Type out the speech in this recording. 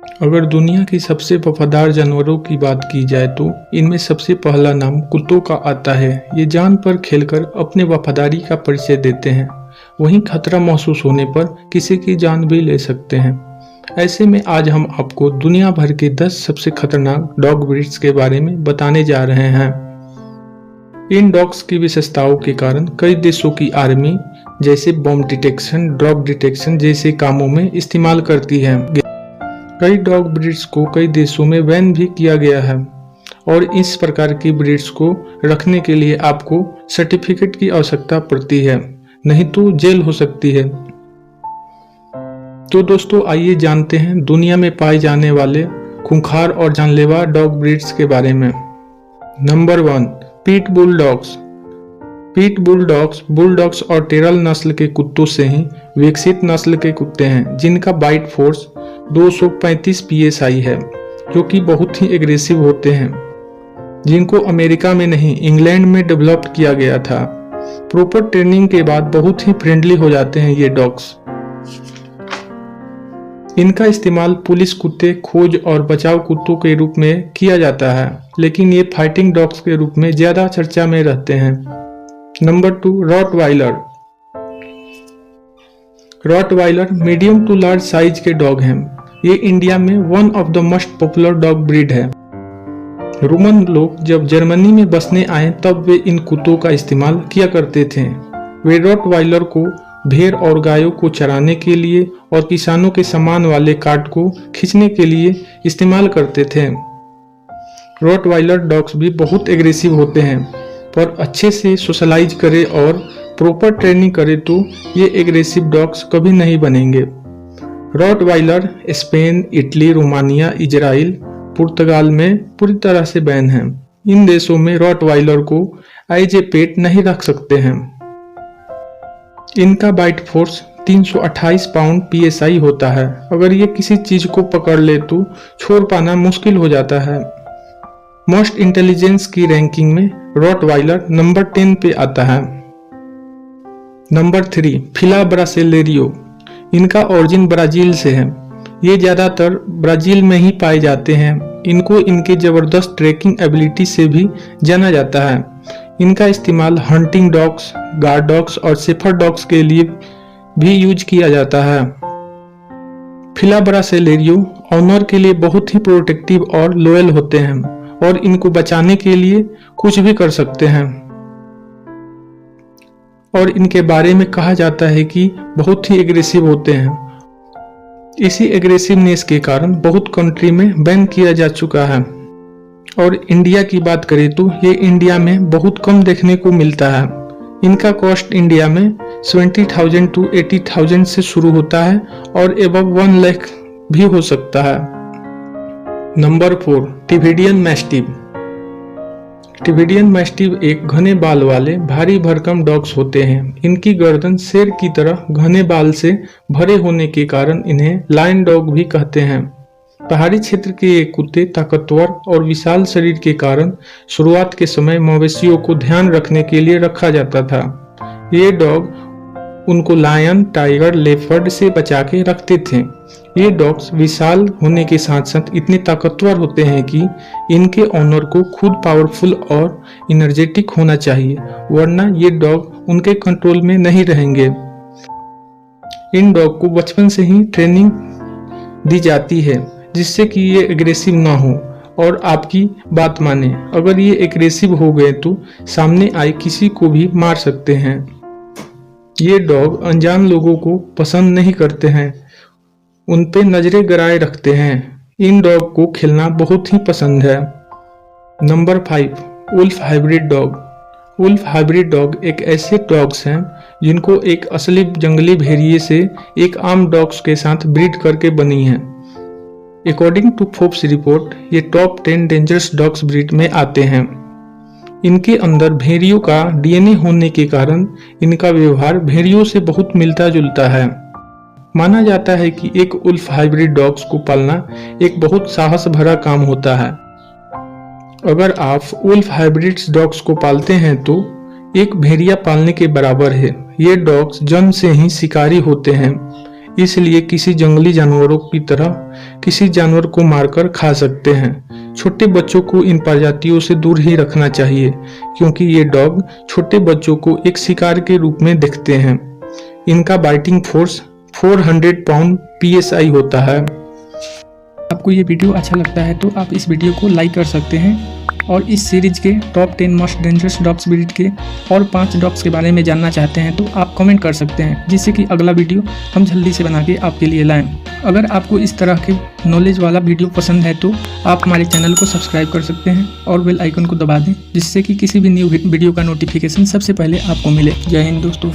अगर दुनिया के सबसे वफादार जानवरों की बात की जाए तो इनमें सबसे पहला नाम कुत्तों का आता है। ये जान पर खेलकर अपने वफादारी का परिचय देते हैं, वहीं खतरा महसूस होने पर किसी की जान भी ले सकते हैं। ऐसे में आज हम आपको दुनिया भर के 10 सबसे खतरनाक डॉग ब्रीड्स के बारे में बताने जा रहे हैं। इन डॉग्स की विशेषताओं के कारण कई देशों की आर्मी जैसे बॉम्ब डिटेक्शन, ड्रग डिटेक्शन जैसे कामों में इस्तेमाल करती है। कई डॉग ब्रीड्स को कई देशों में बैन भी किया गया है और इस प्रकार की ब्रीड्स को रखने के लिए आपको सर्टिफिकेट की आवश्यकता पड़ती है, नहीं तो जेल हो सकती है। तो दोस्तों आइए जानते हैं दुनिया में पाए जाने वाले खूंखार और जानलेवा डॉग ब्रीड्स के बारे में। नंबर 1, पीट बुल डॉग्स। पीट बुल डॉग्स बुलडॉग्स और टेरल नस्ल के कुत्तों से ही विकसित नस्ल के कुत्ते हैं, जिनका बाइट फोर्स 235 psi है, जो कि बहुत ही एग्रेसिव होते हैं, जिनको अमेरिका में नहीं इंग्लैंड में डेवलप किया गया था। प्रॉपर ट्रेनिंग के बाद बहुत ही फ्रेंडली हो जाते हैं ये डॉग्स। इनका इस्तेमाल पुलिस कुत्ते, खोज और बचाव कुत्तों के रूप में किया जाता है, लेकिन ये फाइटिंग डॉग्स के रूप में ज्यादा चर्चा में रहते हैं। Number 2, rottweiler. Rottweiler medium to large size के डॉग हैं। ये इंडिया में one of the most popular dog breed है। रोमन लोग जब जर्मनी में बसने आए तब वे इन कुत्तों का इस्तेमाल किया करते थे। वे रॉटवाइलर को भेड़ और गायों को चराने के लिए और किसानों के सामान वाले कार्ट को खींचने के लिए इस्तेमाल करते थे। रॉटवाइलर डॉग्स भी बहुत एग्रेसिव होते हैं, पर अच्छे से सोशलाइज करें और प्रॉपर ट्रेनिंग करें तो ये एग्रेसिव डॉग्स कभी नहीं बनेंगे। Rottweiler Spain, Italy, Romania, Israel, पुर्तगाल में पूरी तरह से बैन है। इन देशों में रॉटवाइलर को एज ए पेट नहीं रख सकते हैं। इनका बाइट फोर्स 328 पाउंड psi होता है। अगर ये किसी चीज को पकड़ ले तो छोड़ पाना मुश्किल हो जाता है। मोस्ट इंटेलिजेंस की रैंकिंग में रॉटवाइलर नंबर 10 पे आता है। नंबर 3, फिला ब्रासिलेरियो। इनका ओरिजिन ब्राजील से है। ये ज्यादातर ब्राजील में ही पाए जाते हैं। इनको इनके जबरदस्त ट्रैकिंग एबिलिटी से भी जाना जाता है। इनका इस्तेमाल हंटिंग डॉग्स, गार्ड डॉग्स और शेफर्ड डॉग्स के लिए भी यूज किया जाता है। फिला ब्रासिलेरियो ऑनर के लिए बहुत ही प्रोटेक्टिव और लॉयल होते हैं और इनको बचाने के लिए कुछ भी कर सकते हैं। और इनके बारे में कहा जाता है कि बहुत ही एग्रेसिव होते हैं। इसी एग्रेसिवनेस के कारण बहुत कंट्री में बैन किया जा चुका है। और इंडिया की बात करें तो ये इंडिया में बहुत कम देखने को मिलता है। इनका कॉस्ट इंडिया में 70,000 to 80,000 से शुरू होता है और एबव 1 लाख भी हो सकता है। Number 4, Tibetan mastiff. Tibetan mastiff एक घने बाल वाले भारी भरकम डॉग्स होते हैं। इनकी गर्दन शेर की तरह घने बाल से भरे होने के कारण इन्हें लायन डॉग भी कहते हैं। पहाड़ी क्षेत्र के ये कुत्ते ताकतवर और विशाल शरीर के कारण शुरुआत के समय मवेशियों को ध्यान रखने के लिए रखा जाता था। ये डॉग उनको लायन, टाइगर, लेपर्ड से बचा के रखते थे। ये डॉग्स विशाल होने के साथ साथ इतने ताकतवर होते हैं कि इनके ऑनर को खुद पावरफुल और एनर्जेटिक होना चाहिए, वरना ये डॉग उनके कंट्रोल में नहीं रहेंगे। इन डॉग को बचपन से ही ट्रेनिंग दी जाती है जिससे कि ये एग्रेसिव ना हो और आपकी बात माने। अगर ये एग्रेसिव हो गए तो सामने आए किसी को भी मार सकते हैं। ये डॉग अनजान लोगों को पसंद नहीं करते हैं, उन पे नजरें गड़ाए रखते हैं। इन डॉग को खेलना बहुत ही पसंद है। Number 5, wolf hybrid dog. Wolf hybrid dog एक ऐसे डॉग्स हैं जिनको एक असली जंगली भेड़िए से एक आम डॉग्स के साथ ब्रीड करके बनी है। अकॉर्डिंग टू फोर्ब्स रिपोर्ट ये टॉप 10 डेंजरस डॉग्स ब्रीड में आते हैं। इनके अंदर भेड़ियों का DNA होने के कारण इनका व्यवहार भेड़ियों से बहुत मिलता जुलता है। माना जाता है कि एक वुल्फ हाइब्रिड डॉग्स को पालना एक बहुत साहस भरा काम होता है। अगर आप वुल्फ हाइब्रिड डॉग्स को पालते हैं तो एक भेड़िया पालने के बराबर है। ये डॉग्स जन्म से ही शिकारी होते हैं। इसलिए किसी जंगली जानवरों की तरह किसी जानवर को मारकर खा सकते हैं। छोटे बच्चों को इन प्रजातियों से दूर ही रखना चाहिए क्योंकि ये डॉग छोटे बच्चों को एक शिकार के रूप में देखते हैं। इनका बाइटिंग फोर्स 400 पाउंड PSI होता है। आपको ये वीडियो अच्छा लगता है तो आप इस वीडियो को लाइक कर सकते हैं और इस सीरीज के top 10 most dangerous dogs breed के और 5 डॉग्स के बारे में जानना चाहते हैं तो आप कमेंट कर सकते हैं, जिससे कि अगला वीडियो हम जल्दी से बना के आपके लिए लाएं। अगर आपको इस तरह के नॉलेज वाला वीडियो पसंद है तो आप हमारे चैनल को सब्सक्राइब कर सकते हैं और बेल आइकन को दबा दें, जिससे कि किसी भी न्यू वीडियो का नोटिफिकेशन सबसे पहले आपको मिले। जय हिंद दोस्तों।